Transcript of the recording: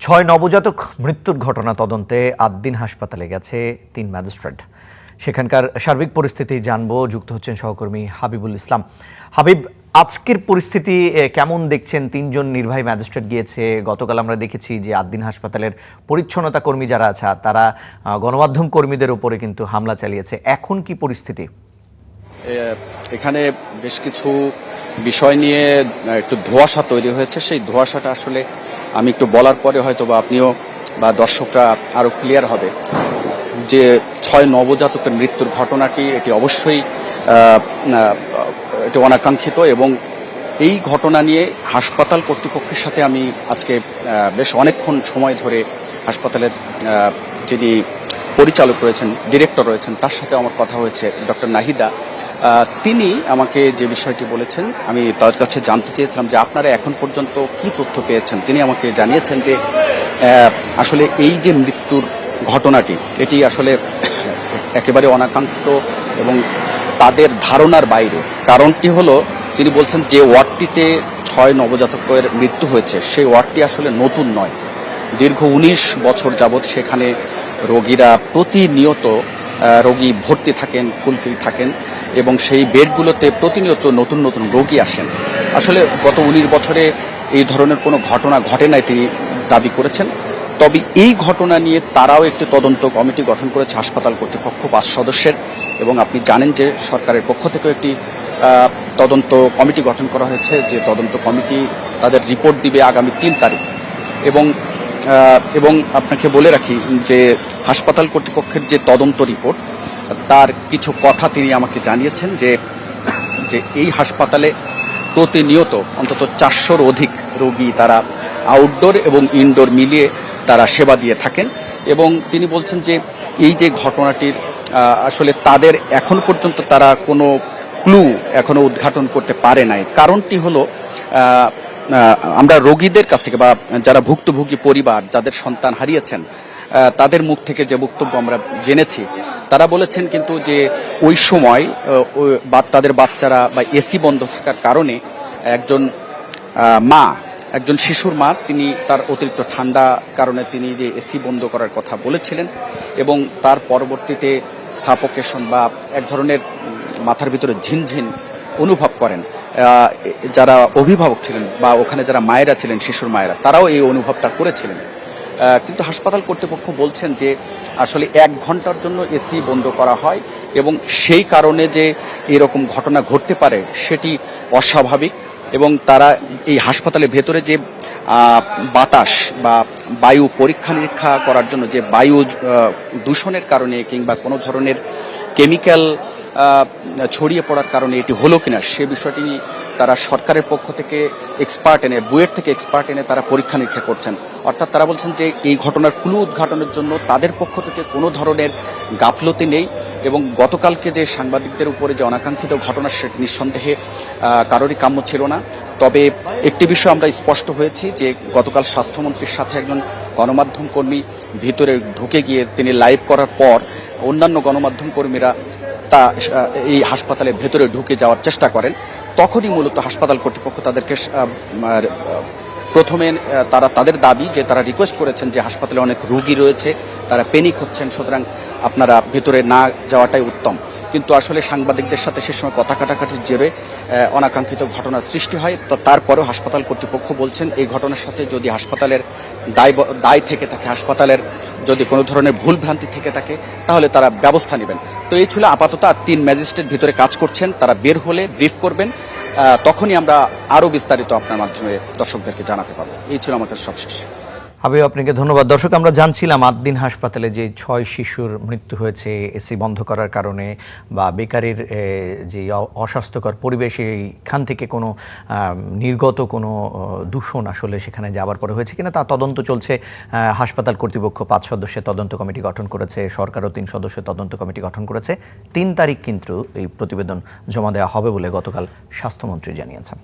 ছয় নবজাতক মৃত্যুর ঘটনা তদন্তে ৮ দিন হাসপাতালে গেছে ৩ ম্যাজিস্ট্রেট। সেখানকার সার্বিক পরিস্থিতি জানবো, যুক্ত হচ্ছেন সহকর্মী হাবিবুল ইসলাম। হাবিব, আজকের পরিস্থিতি কেমন দেখছেন? ৩ জন নির্বাহী ম্যাজিস্ট্রেট গিয়েছে। গতকাল আমরা দেখেছি যে ৮ দিন হাসপাতালের পরিচ্ছন্নতা কর্মী যারা আছে তারা গণমাধ্যম কর্মীদের উপরে কিন্তু হামলা চালিয়েছে। এখন কি পরিস্থিতি? এখানে বেশ কিছু বিষয় নিয়ে একটু ধোঁয়াশা তৈরি হয়েছে। সেই ধোঁয়াশাটা আসলে আমি একটু বলার পরে হয়তো বা আপনিও বা দর্শকরা আরো ক্লিয়ার হবে যে ৬ নবজাতকের মৃত্যুর ঘটনাটি এটি অবশ্যই এটি অনাকাঙ্ক্ষিত, এবং এই ঘটনা নিয়ে হাসপাতাল কর্তৃপক্ষের সাথে আমি আজকে বেশ অনেকক্ষণ সময় ধরে হাসপাতালের যিনি পরিচালক রয়েছেন, ডিরেক্টর রয়েছেন, তার সাথে আমার কথা হয়েছে। ডক্টর নাহিদা, তিনি আমাকে যে বিষয়টি বলেছেন, আমি তার কাছে জানতে চেয়েছিলাম যে আপনারা এখন পর্যন্ত কি তথ্য পেয়েছেন। তিনি আমাকে জানিয়েছেন যে আসলে এই যে মৃত্যুর ঘটনাটি এটি আসলে একেবারে অনাকাঙ্ক্ষিত এবং তাদের ধারণার বাইরে। কারণটি হলো, তিনি বলছেন যে ওয়ার্ডটিতে ৬ নবজাতকের মৃত্যু হয়েছে সেই ওয়ার্ডটি আসলে নতুন নয়। দীর্ঘ ১৯ বছর যাবৎ সেখানে রোগীরা প্রতিনিয়ত রোগী ভর্তি থাকেন, ফুলফিল থাকেন, এবং সেই বেডগুলোতে প্রতিনিয়ত নতুন নতুন রোগী আসেন। আসলে গত ১৯ বছরে এই ধরনের কোনো ঘটনা ঘটে নাই তিনি দাবি করেছেন। তবে এই ঘটনা নিয়ে তারাও একটি তদন্ত কমিটি গঠন করেছে হাসপাতাল কর্তৃপক্ষ ৫ সদস্যের, এবং আপনি জানেন যে সরকারের পক্ষ থেকেও একটি তদন্ত কমিটি গঠন করা হয়েছে। যে তদন্ত কমিটি তাদের রিপোর্ট দিবে আগামী ৩ তারিখ। এবং আপনাকে বলে রাখি যে হাসপাতাল কর্তৃপক্ষের যে তদন্ত রিপোর্ট, তার কিছু কথা তিনি আমাকে জানিয়েছেন যে এই হাসপাতালে প্রতিনিয়ত অন্তত ৪০০-র অধিক রোগী তারা আউটডোর এবং ইনডোর মিলিয়ে তারা সেবা দিয়ে থাকেন। এবং তিনি বলছেন যে এই যে ঘটনাটির আসলে তাদের এখন পর্যন্ত তারা কোনো ক্লু এখনো উদ্ঘাটন করতে পারে নাই। কারণটি হলো, আমরা রোগীদের কাছ থেকে বা যারা ভুক্তভোগী পরিবার যাদের সন্তান হারিয়েছেন তাদের মুখ থেকে যে বক্তব্য আমরা জেনেছি, তারা বলেছেন কিন্তু যে ওই সময় তাদের বাচ্চারা বা এসি বন্ধ থাকার কারণে একজন শিশুর মা তিনি তার অতিরিক্ত ঠান্ডা কারণে তিনি যে এসি বন্ধ করার কথা বলেছিলেন, এবং তার পরবর্তীতে সাফোকেশন বা এক ধরনের মাথার ভিতরে ঝিনঝিন অনুভব করেন। যারা অভিভাবক ছিলেন বা ওখানে যারা মায়েরা ছিলেন, শিশুর মায়েরা, তারাও এই অনুভবটা করেছিলেন। কিন্তু হাসপাতাল কর্তৃপক্ষ বলছেন যে আসলে ১ ঘন্টার জন্য এসি বন্ধ করা হয়, এবং সেই কারণে যে এরকম ঘটনা ঘটতে পারে সেটি অস্বাভাবিক। এবং তারা এই হাসপাতালের ভেতরে যে বাতাস বা বায়ু পরীক্ষা নিরীক্ষা করার জন্য যে বায়ু দূষণের কারণে কিংবা কোনো ধরনের কেমিক্যাল ছড়িয়ে পড়ার কারণে এটি হলো কিনা সে বিষয়টি তারা সরকারের পক্ষ থেকে এক্সপার্ট এনে, বুয়েট থেকে এক্সপার্ট এনে তারা পরীক্ষা নিরীক্ষা করছেন। অর্থাৎ তারা বলছেন যে এই ঘটনার ক্লু উদ্ঘাটনের জন্য তাদের পক্ষ থেকে কোনো ধরনের গাফলতি নেই। এবং গতকালকে যে সাংবাদিকদের উপরে যে অনাকাঙ্ক্ষিত ঘটনা, সেটি নিঃসন্দেহে কারোরই কাম্য ছিল না। তবে একটি বিষয় আমরা স্পষ্ট হয়েছি যে গতকাল স্বাস্থ্যমন্ত্রীর সাথে একজন গণমাধ্যম কর্মী ভিতরে ঢুকে গিয়ে তিনি লাইভ করার পর অন্যান্য গণমাধ্যম কর্মীরা এই হাসপাতালের ভেতরে ঢুকে যাওয়ার চেষ্টা করেন। তখনই মূলত হাসপাতাল কর্তৃপক্ষ তাদেরকে প্রথমে তাদের দাবি যে তারা রিকোয়েস্ট করেছেন যে হাসপাতালে অনেক রোগী রয়েছে, তারা প্যানিক হচ্ছেন, সুতরাং আপনারা ভেতরে না যাওয়াটাই উত্তম। কিন্তু আসলে সাংবাদিকদের সাথে সে সময় কথা কাটাকাটির জেরে অনাকাঙ্ক্ষিত ঘটনার সৃষ্টি হয়। তো তারপরেও হাসপাতাল কর্তৃপক্ষ বলছেন এই ঘটনার সাথে যদি হাসপাতালের দায় থেকে থাকে, হাসপাতালের যদি কোনো ধরনের ভুল ভ্রান্তি থেকে থাকে, তাহলে তারা ব্যবস্থা নেবেন। তো এই ছিল আপাতত। ৩ ম্যাজিস্ট্রেট ভিতরে কাজ করছেন, তারা বের হলে ব্রিফ করবেন, তখনই আমরা আরও বিস্তারিত আপনার মাধ্যমে দর্শকদেরকে জানাতে পারবো। এই ছিল আমার কাছে সবশেষ। হাবিব, আপনাকে ধন্যবাদ। দর্শক, আমরা জানছিলাম ৮ দিন হাসপাতালে যে ৬ শিশুর মৃত্যু হয়েছে এসি বন্ধ করার কারণে বা বেকারির যে অস্বাস্থ্যকর পরিবেশ, এইখান থেকে কোনো নির্গত কোনো দূষণ আসলে সেখানে যাবার পরে হয়েছে কিনা তা তদন্ত চলছে। হাসপাতাল কর্তৃপক্ষ ৫ সদস্যের তদন্ত কমিটি গঠন করেছে, সরকারও ৩ সদস্যের তদন্ত কমিটি গঠন করেছে। ৩ তারিখ কিন্তু এই প্রতিবেদন জমা দেওয়া হবে বলে গতকাল স্বাস্থ্যমন্ত্রী জানিয়েছেন।